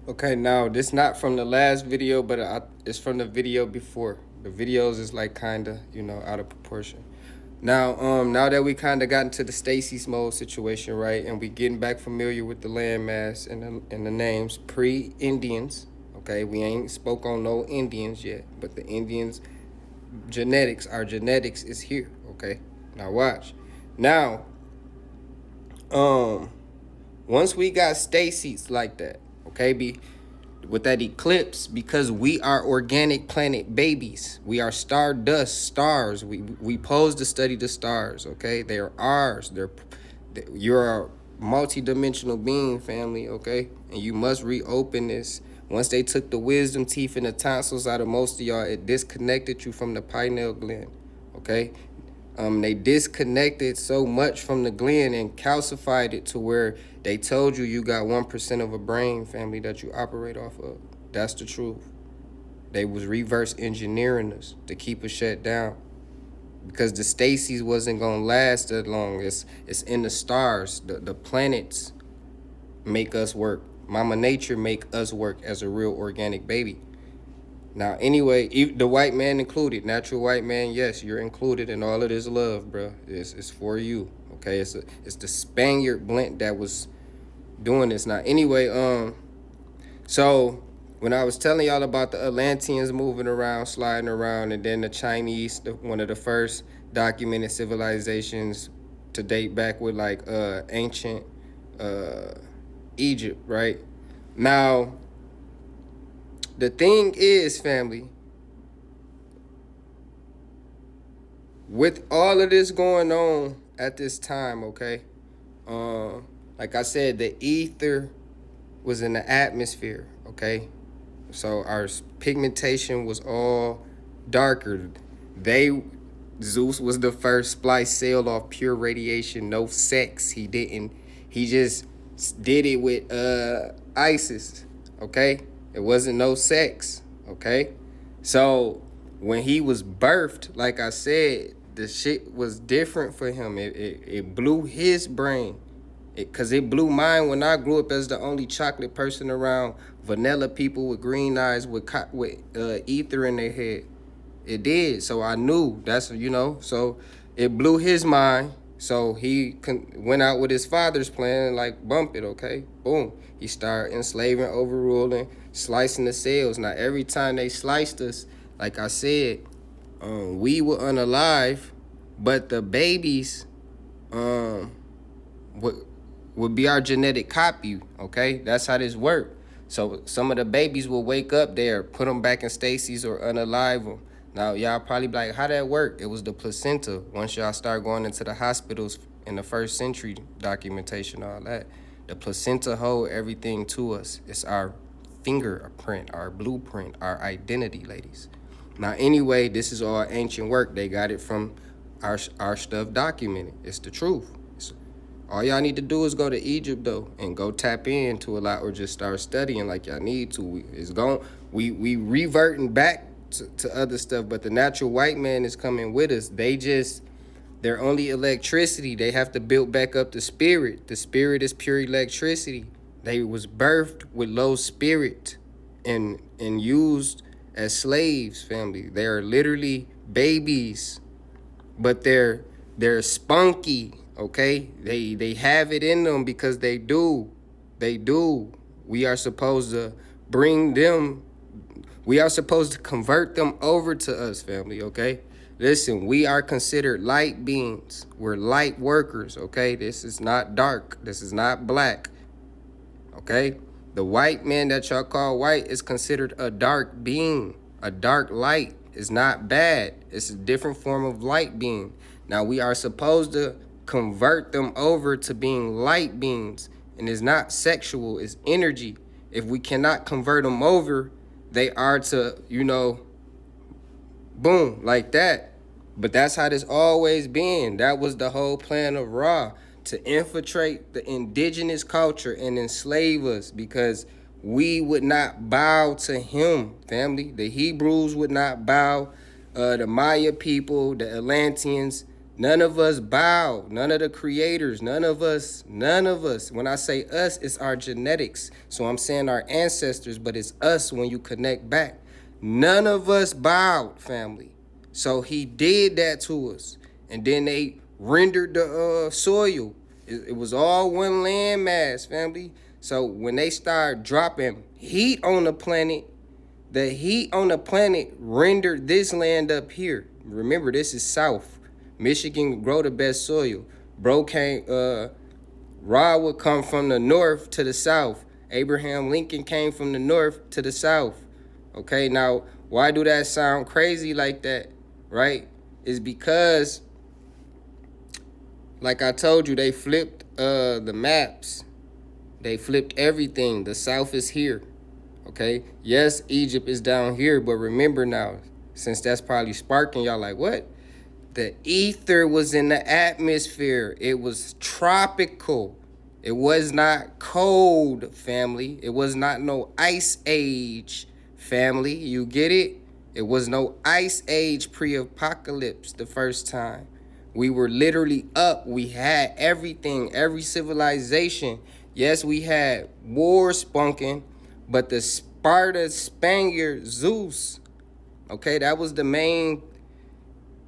Okay, now this not from the last video, but it's from the video before. The videos is like kinda, out of proportion. Now that we kinda got into the Stacy's mode situation, right, and we getting back familiar with the landmass and the names pre-Indians. Okay, we ain't spoke on no Indians yet, but the Indians our genetics is here. Okay, now watch. Now, um, once we got Stacy's like that, okay, with that eclipse, because we are organic planet babies. We are stardust stars. We pose to study the stars. Okay, they're ours. You're a multi-dimensional being, family. Okay, and you must reopen this. Once they took the wisdom teeth and the tonsils out of most of y'all, it disconnected you from the pineal gland. Okay, they disconnected so much from the gland and calcified it to where they told you got 1% of a brain, family, that you operate off of. That's the truth. They was reverse engineering us to keep us shut down because the Stacy's wasn't gonna last that long. It's in the stars. The planets make us work. Mama Nature make us work as a real organic baby. Now, anyway, the white man included, natural white man, yes, you're included in all of this love, bro. It's for you, okay? It's the Spaniard blend that was doing this. Now, anyway, so when I was telling y'all about the Atlanteans moving around, sliding around, and then the Chinese, one of the first documented civilizations to date back with like ancient Egypt, right? Now, the thing is, family, with all of this going on at this time, okay, like I said, the ether was in the atmosphere, okay, so our pigmentation was all darker. Zeus was the first splice cell off pure radiation, no sex. He just did it with Isis, okay. It wasn't no sex, okay. So when he was birthed, like I said, the shit was different for him. It blew his brain. Cause it blew mine when I grew up as the only chocolate person around vanilla people with green eyes with ether in their head. It did. So I knew so it blew his mind. So he went out with his father's plan, like bump it, okay? Boom. He started enslaving, overruling, slicing the cells. Now every time they sliced us, like I said, we were unalive, but the babies would be our genetic copy, okay? That's how this worked. So some of the babies will wake up there, put them back in Stacy's or unalive them. Now, y'all probably be like, how that work? It was the placenta. Once y'all start going into the hospitals in the first century documentation, all that, the placenta hold everything to us. It's our fingerprint, our blueprint, our identity, ladies. Now, anyway, this is all ancient work. They got it from our stuff documented. It's the truth. All y'all need to do is go to Egypt though and go tap into a lot or just start studying like y'all need to. We reverting back to other stuff, but the natural white man is coming with us. They're only electricity. They have to build back up the spirit. The spirit is pure electricity. They was birthed with low spirit and used as slaves, family. They are literally babies, but they're spunky. Okay, they have it in them because they do. We are supposed to bring them. We are supposed to convert them over to us, family. Okay, listen. We are considered light beings. We're light workers. Okay, this is not dark. This is not black. Okay, the white man that y'all call white is considered a dark being. A dark light is not bad. It's a different form of light being. Now we are supposed to convert them over to being light beings, and it's not sexual, it's energy. If we cannot convert them over, they are to, boom, like that. But that's how this always been. That was the whole plan of Ra, to infiltrate the indigenous culture and enslave us because we would not bow to him, family. The Hebrews would not bow. The Maya people, the Atlanteans, None of us bow. None of the creators. None of us. None of us. When I say us, it's our genetics. So I'm saying our ancestors, but it's us when you connect back. None of us bowed, family. So he did that to us. And then they rendered the soil. It was all one landmass, family. So when they start dropping heat on the planet, the heat on the planet rendered this land up here. Remember, this is South. Michigan grow the best soil. Bro came, Ra would come from the north to the south. Abraham Lincoln came from the north to the south. Okay, now, why do that sound crazy like that, right? It's because, like I told you, they flipped the maps. They flipped everything. The south is here. Okay, yes, Egypt is down here, but remember now, since that's probably sparking, y'all like, what? The ether was in the atmosphere. It was tropical. It was not cold, family. It was not no ice age, family. You get it? It was no ice age pre-apocalypse the first time. We were literally up. We had everything, every civilization. Yes, we had war spunking, but the Sparta Spaniard Zeus, okay, that was the main,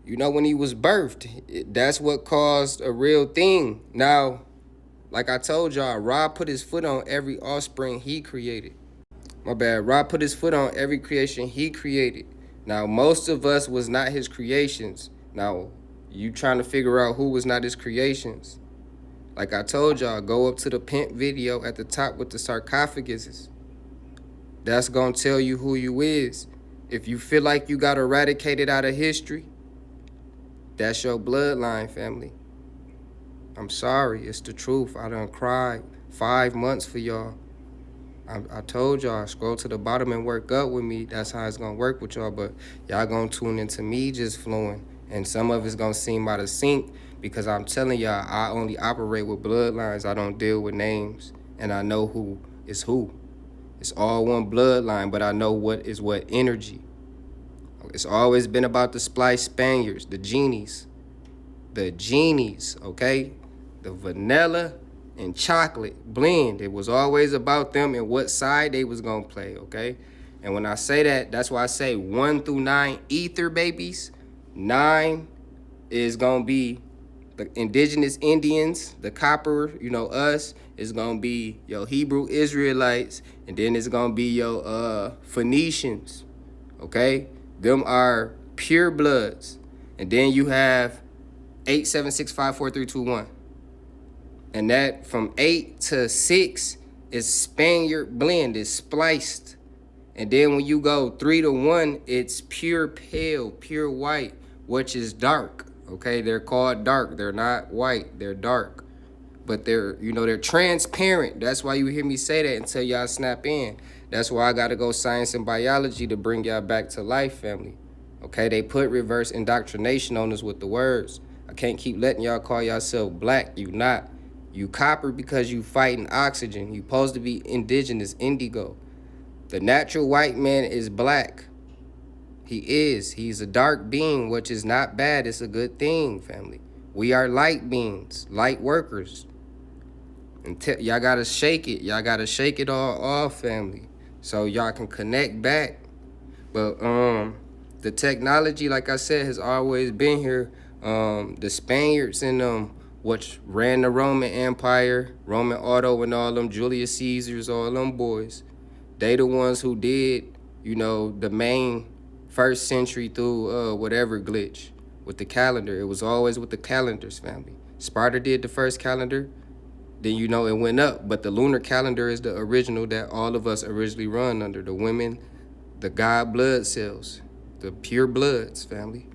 when he was birthed. That's what caused a real thing. Now, like I told y'all, Ra put his foot on every offspring he created. My bad. Ra put his foot on every creation he created. Now, most of us was not his creations. Now, you trying to figure out who was not his creations. Like I told y'all, go up to the Pent video at the top with the sarcophaguses. That's going to tell you who you is. If you feel like you got eradicated out of history, that's your bloodline, family. I'm sorry. It's the truth. I done cried 5 months for y'all. I told y'all, scroll to the bottom and work up with me. That's how it's going to work with y'all. But y'all going to tune into me just flowing. And some of it's going to seem out of sync because I'm telling y'all, I only operate with bloodlines. I don't deal with names. And I know who is who. It's all one bloodline, but I know what is what energy. It's always been about the splice Spaniards, the genies. The genies, okay? The vanilla and chocolate blend. It was always about them and what side they was gonna play, okay? And when I say that, that's why I say 1 through 9 ether babies. 9 is gonna be the indigenous Indians, the copper, us. Is gonna be your Hebrew Israelites, and then it's gonna be your Phoenicians, okay? Them are pure bloods. And then you have 8, 7, 6, 5, 4, 3, 2, 1. And that from 8 to 6 is Spaniard blend, it's spliced. And then when you go 3 to 1, it's pure pale, pure white, which is dark. Okay, they're called dark. They're not white, they're dark. But they're transparent. That's why you hear me say that until y'all snap in. That's why I gotta go science and biology to bring y'all back to life, family. Okay, they put reverse indoctrination on us with the words. I can't keep letting y'all call yourself black. You not. You copper because you fighting oxygen. You supposed to be indigenous, indigo. The natural white man is black. He is. He's a dark being, which is not bad. It's a good thing, family. We are light beings, light workers. And y'all gotta shake it. Y'all gotta shake it all off, family, so y'all can connect back. But the technology, like I said, has always been here. The Spaniards and which ran the Roman Empire, Roman Otto and all them, Julius Caesars, all them boys. They the ones who did, the main first century through whatever glitch with the calendar. It was always with the calendars, family. Sparta did the first calendar, then it went up. But the lunar calendar is the original that all of us originally run under. The women, the god blood cells, the pure bloods, family.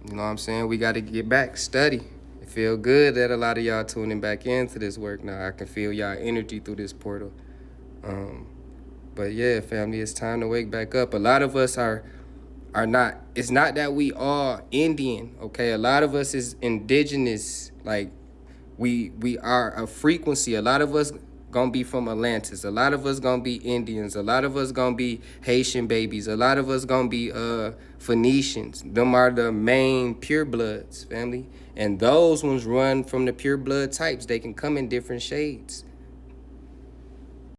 You know what I'm saying? We got to get back, study. It feel good that a lot of y'all tuning back into this work now. I can feel y'all energy through this portal. But yeah, family, it's time to wake back up. A lot of us are not, it's not that we are Indian, okay? A lot of us is indigenous. Like, we are a frequency. A lot of us gonna be from Atlantis. A lot of us gonna be Indians. A lot of us gonna be Haitian babies. A lot of us gonna be Phoenicians. Them are the main pure bloods, family. And those ones run from the pure blood types. They can come in different shades.